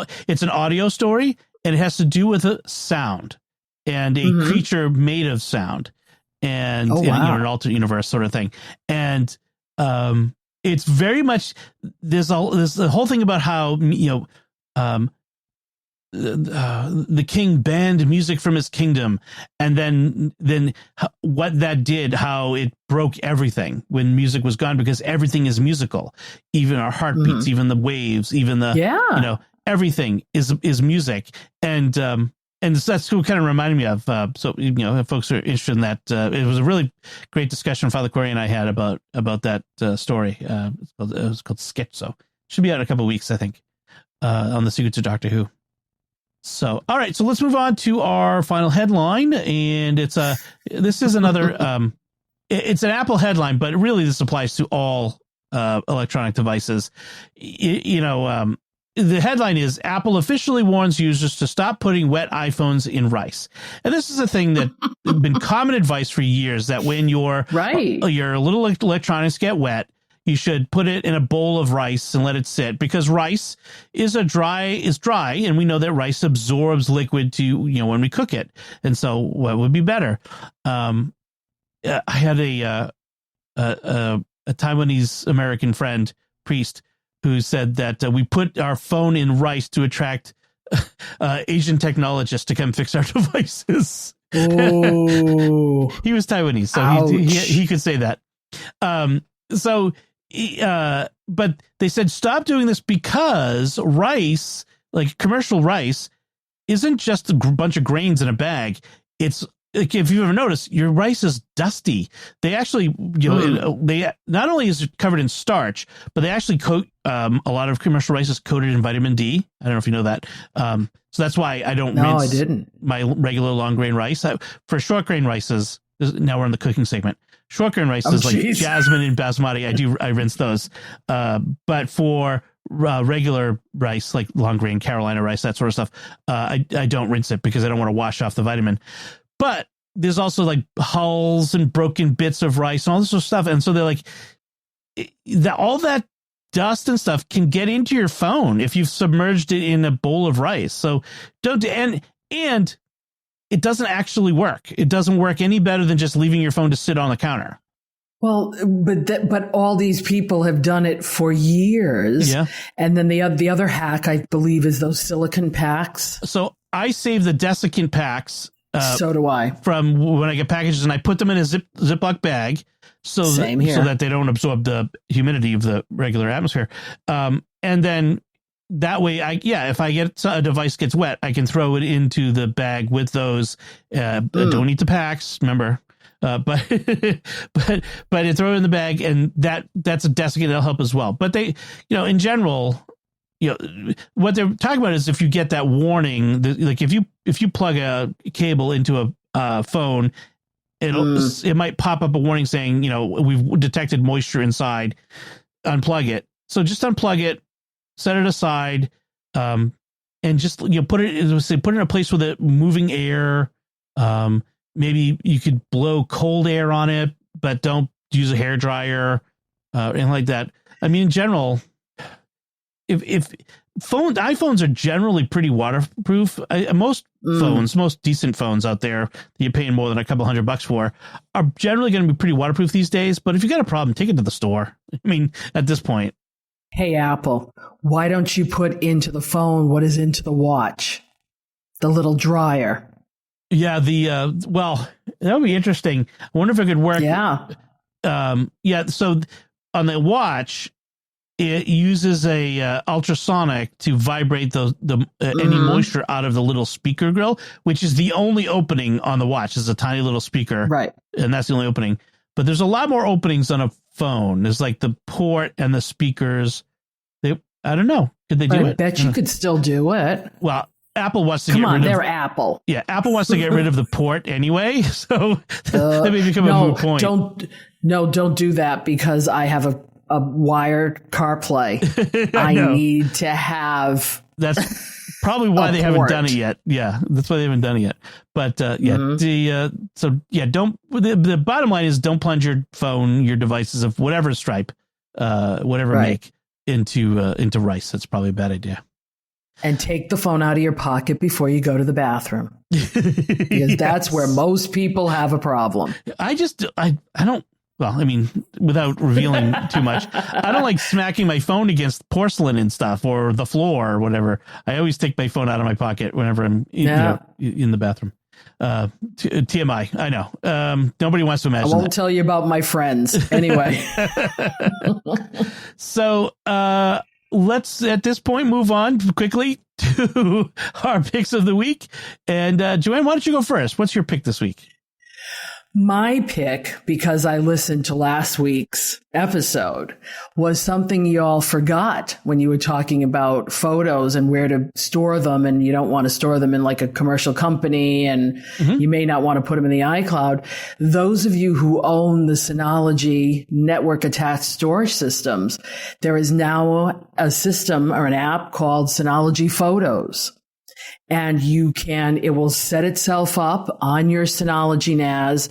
an audio story, and it has to do with a sound and a creature made of sound. And an alternate universe sort of thing. And it's very much there's the whole thing about how the king banned music from his kingdom, and then what that did, how it broke everything when music was gone, because everything is musical, even our heartbeats, even the waves, even the everything is music. And that's what kind of reminded me of. So, if folks are interested in that, it was a really great discussion Father Corey and I had about that story. It was called Scherzo. Should be out in a couple of weeks, I think, on the Secrets of Doctor Who. So, all right. So let's move on to our final headline. And this is another, it's an Apple headline, but really this applies to all electronic devices. The headline is Apple officially warns users to stop putting wet iPhones in rice. And this is a thing that been common advice for years, that when your little electronics get wet, you should put it in a bowl of rice and let it sit, because rice is dry, and we know that rice absorbs liquid to, when we cook it. And so what would be better? I had a Taiwanese American friend, priest, who said that we put our phone in rice to attract Asian technologists to come fix our devices. Oh, he was Taiwanese, so he could say that. But they said stop doing this, because rice, like commercial rice, isn't just a bunch of grains in a bag. It's like, if you ever noticed, your rice is dusty. They actually, they not only is it covered in starch, but they actually coat a lot of commercial rice is coated in vitamin D. I don't know if you know that. So that's why I don't rinse my regular long grain rice. For short grain rices, now we're in the cooking segment. Short grain rices like jasmine and basmati, I rinse those. But for regular rice, like long grain Carolina rice, that sort of stuff, I don't rinse it, because I don't want to wash off the vitamin. But there's also like hulls and broken bits of rice and all this sort of stuff. And so they're like, all that dust and stuff can get into your phone if you've submerged it in a bowl of rice. So don't, and it doesn't actually work. It doesn't work any better than just leaving your phone to sit on the counter. Well, but all these people have done it for years. Yeah. And then the other hack, I believe, is those silicone packs. So I save the desiccant packs So do I. From when I get packages, and I put them in a Ziploc bag so that they don't absorb the humidity of the regular atmosphere. And then that way, if I get a device gets wet, I can throw it into the bag with those. Don't eat the packs, remember. But you throw it in the bag, and that's a desiccant that'll help as well. But they, in general, what they're talking about is if you get that warning, like if you plug a cable into a phone, it might pop up a warning saying, we've detected moisture inside. Unplug it. So just unplug it, set it aside, and just put it in a place with it moving air. Maybe you could blow cold air on it, but don't use a hairdryer, anything like that. I mean, in general, if iPhones are generally pretty waterproof. Most decent phones out there that you're paying more than a couple $100 for are generally going to be pretty waterproof these days. But if you got a problem, take it to the store. I mean, at this point. Hey, Apple, why don't you put into the phone what is into the watch? The little dryer. Yeah, that would be interesting. I wonder if it could work. Yeah. So on the watch, it uses a ultrasonic to vibrate any moisture out of the little speaker grill, which is the only opening on the watch. Is a tiny little speaker, right? And that's the only opening. But there's a lot more openings on a phone. There's like the port and the speakers. I don't know. Could they do it? I bet you could still do it. Well, Apple wants to get rid of. They're Apple. Yeah, Apple wants to get rid of the port anyway, so that may become a moot point. Don't do that because I have a wired CarPlay. I need to have. That's probably why they haven't done it yet. Yeah, that's why they haven't done it yet. But don't. The bottom line is don't plunge your phone, your devices of whatever stripe, whatever make into rice. That's probably a bad idea. And take the phone out of your pocket before you go to the bathroom. Because that's where most people have a problem. I don't, well, I mean, without revealing too much, I don't like smacking my phone against porcelain and stuff or the floor or whatever. I always take my phone out of my pocket whenever I'm in the bathroom. TMI, I know. Nobody wants to imagine. I won't tell you about my friends anyway. So, let's at this point move on quickly to our picks of the week. And Joanne, why don't you go first? What's your pick this week? My pick, because I listened to last week's episode, was something y'all forgot when you were talking about photos and where to store them. And you don't want to store them in like a commercial company, and you may not want to put them in the iCloud. Those of you who own the Synology network attached storage systems, there is now a system or an app called Synology Photos. And it will set itself up on your Synology NAS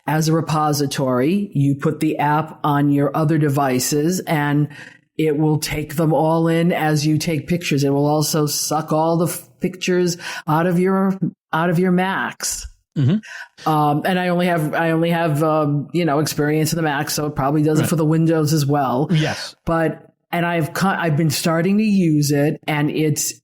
as a repository. You put the app on your other devices and it will take them all in as you take pictures. It will also suck all the pictures out of your Macs. And I only have experience in the Mac, so it probably does it for the Windows as well. Yes. And I've been starting to use it, and its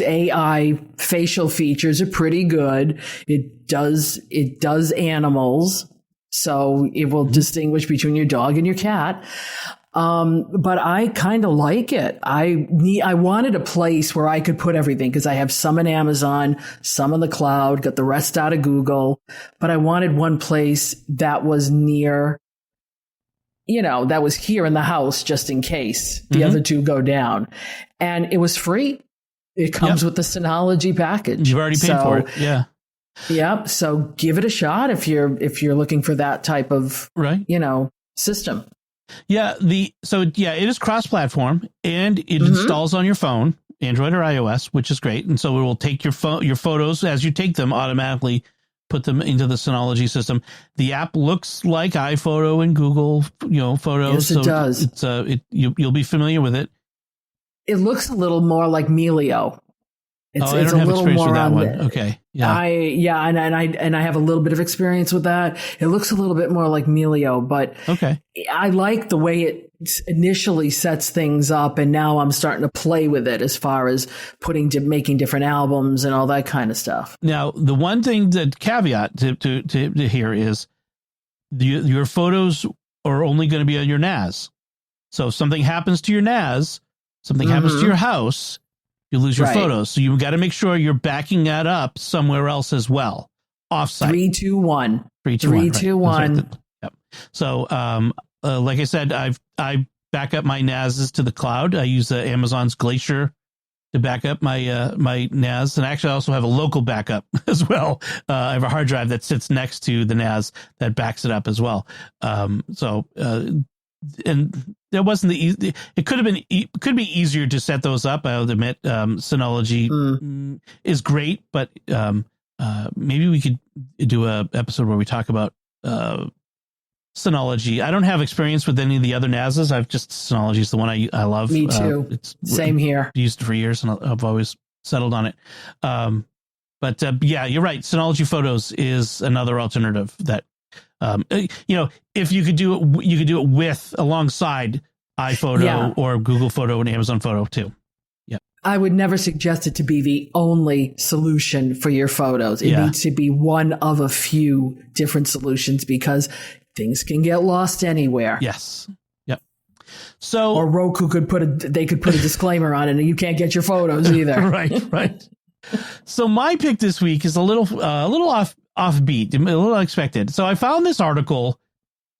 AI facial features are pretty good. It does animals, so it will distinguish between your dog and your cat. But I kind of like it. I wanted a place where I could put everything, because I have some in Amazon, some in the cloud, got the rest out of Google. But I wanted one place that was near, that was here in the house just in case the other two go down. And it was free. It comes with the Synology package. You've already paid for it. Yeah. Yep. So give it a shot if you're looking for that type of system. Yeah. It is cross-platform, and it installs on your phone, Android or iOS, which is great. And so it will take your photos as you take them, automatically put them into the Synology system. The app looks like iPhoto and Google, Photos. Yes, it does. You'll be familiar with it. It looks a little more like Melio. It's, I it's don't a have little experience more with that on one. the, Okay. Yeah. and I have a little bit of experience with that. It looks a little bit more like Melio, but Okay. I like the way it initially sets things up, and now I'm starting to play with it as far as making different albums and all that kind of stuff. Now, the one thing that caveat to hear is your photos are only going to be on your NAS. So if something happens to your NAS, something happens to your house, you lose your photos. So you've got to make sure you're backing that up somewhere else as well. Offsite. 3, 2, 1. 3, 2, 3, 1. 2, 1. Right. Yep. So, like I said, I back up my NASs to the cloud. I use Amazon's Glacier to back up my my NAS, and actually I also have a local backup as well. I have a hard drive that sits next to the NAS that backs it up as well. And there wasn't it could have been could be easier to set those up. I'll admit Synology is great, but maybe we could do a episode where we talk about Synology. I don't have experience with any of the other NASs. Synology is the one I love. Me too. It's same here. Used it for years, and I've always settled on it. But yeah, you're right. Synology Photos is another alternative that, if you could do it, you could do it with alongside iPhoto or Google Photo and Amazon Photo too. Yeah. I would never suggest it to be the only solution for your photos. It needs to be one of a few different solutions because things can get lost anywhere. Yes. Yep. So, or Roku could put a disclaimer on it and you can't get your photos either. Right. So my pick this week is a little offbeat, a little unexpected. So I found this article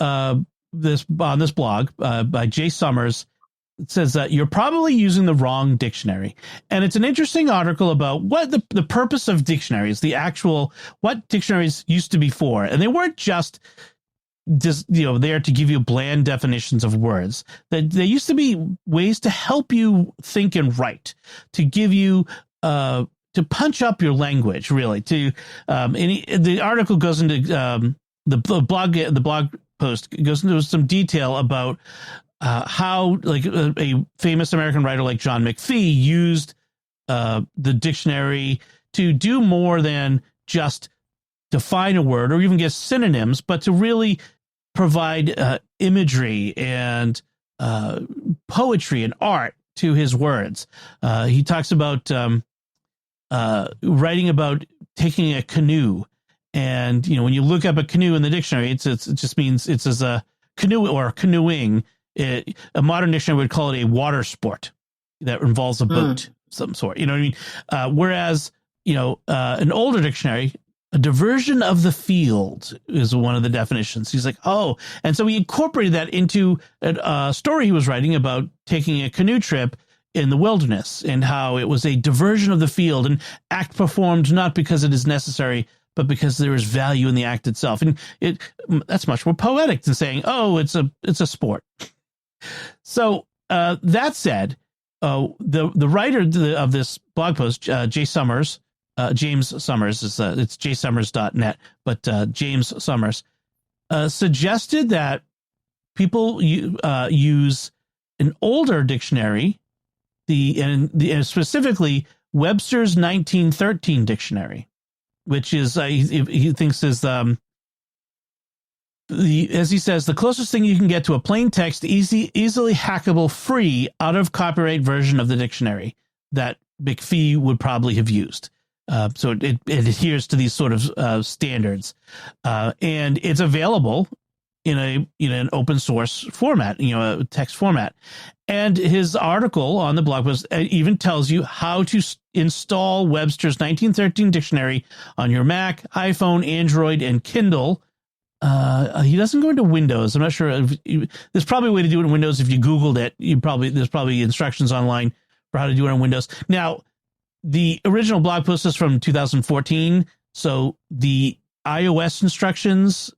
on this blog by Jay Summers. It says that you're probably using the wrong dictionary. And it's an interesting article about what the purpose of dictionaries, what dictionaries used to be for. And they weren't just there to give you bland definitions of words. That there used to be ways to help you think and write, to give you to punch up your language, really. The article goes into the blog post goes into some detail about how a famous American writer like John McPhee used the dictionary to do more than just define a word or even get synonyms, but to really provide imagery and poetry and art to his words. He talks about writing about taking a canoe, and when you look up a canoe in the dictionary, it just means it's as a canoe or canoeing. A modern dictionary would call it a water sport that involves a boat of some sort. You know what I mean? Whereas an older dictionary, a diversion of the field is one of the definitions. He's like, oh, and so he incorporated that into a story he was writing about taking a canoe trip in the wilderness and how it was a diversion of the field, an act performed not because it is necessary, but because there is value in the act itself. And that's much more poetic than saying, oh, it's a sport. So that said, the writer of this blog post, James Summers, it's jsummers.net, but James Summers suggested that people use an older dictionary, and specifically Webster's 1913 dictionary, which is he thinks is as he says, the closest thing you can get to a plain text, easily hackable, free, out of copyright version of the dictionary that McPhee would probably have used. So it adheres to these sort of standards, and it's available in an open source format, a text format. And his article on the blog post even tells you how to install Webster's 1913 dictionary on your Mac, iPhone, Android, and Kindle. He doesn't go into Windows. I'm not sure. There's probably a way to do it in Windows. If you Googled it, there's probably instructions online for how to do it on Windows. Now, the original blog post is from 2014, so the iOS instructions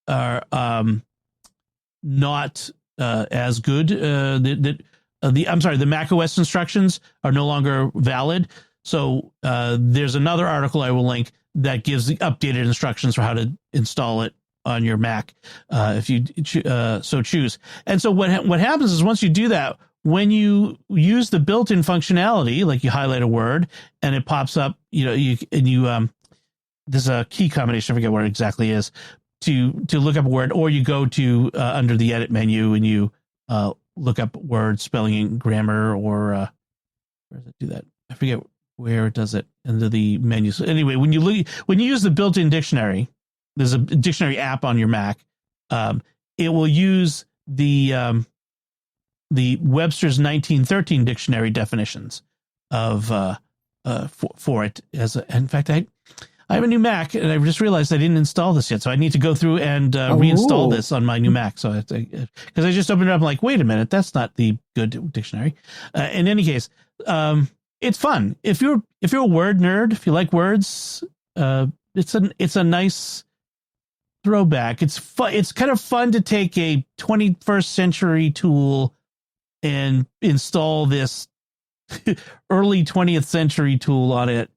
are not as good. The Mac OS instructions are no longer valid. So there's another article I will link that gives the updated instructions for how to install it on your Mac if you so choose. And so what happens is once you do that, when you use the built-in functionality, like you highlight a word and it pops up, there's a key combination, I forget what it exactly is, to look up a word, or you go to under the edit menu and you look up words, spelling and grammar, or where does it do that? I forget where it does it under the menu. So anyway, when you use the built-in dictionary, there's a dictionary app on your Mac. It will use the Webster's 1913 dictionary definitions of for it. In fact, I have a new Mac, and I just realized I didn't install this yet, so I need to go through and reinstall this on my new Mac. So because I just opened it up, I'm like, wait a minute, that's not the good dictionary. In any case, it's fun if you're a word nerd. If you like words, it's a nice throwback. It's fun. It's kind of fun to take a 21st century tool and install this early 20th century tool on it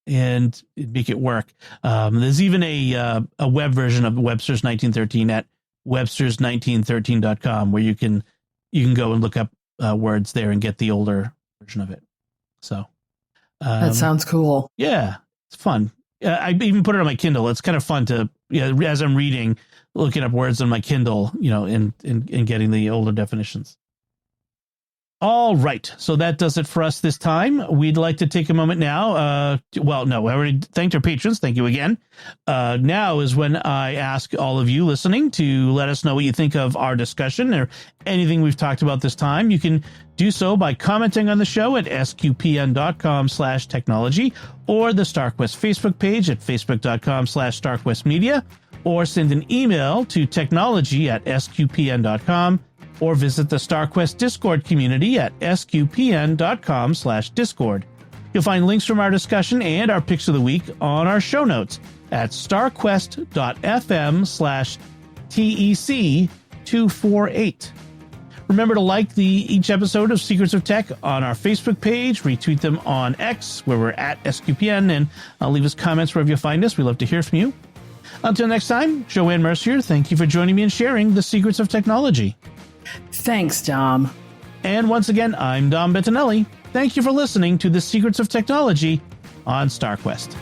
and make it work. There's even a web version of Webster's 1913 at websters1913.com where you can go and look up words there and get the older version of it. So that sounds cool. Yeah, it's fun. I even put it on my Kindle. It's kind of fun to, as I'm reading, looking up words on my Kindle, and getting the older definitions. All right. So that does it for us this time. We'd like to take a moment now. I already thanked our patrons. Thank you again. Now is when I ask all of you listening to let us know what you think of our discussion or anything we've talked about this time. You can do so by commenting on the show at sqpn.com/technology or the StarQuest Facebook page at facebook.com/StarQuestMedia, or send an email to technology@sqpn.com, or visit the StarQuest Discord community at sqpn.com/Discord. You'll find links from our discussion and our picks of the week on our show notes at starquest.fm/TEC248. Remember to like each episode of Secrets of Tech on our Facebook page, retweet them on X, where we're at SQPN, and leave us comments wherever you find us. We love to hear from you. Until next time, Joanne Mercier, thank you for joining me and sharing the secrets of technology. Thanks, Dom. And once again, I'm Dom Bettinelli. Thank you for listening to the Secrets of Technology on StarQuest.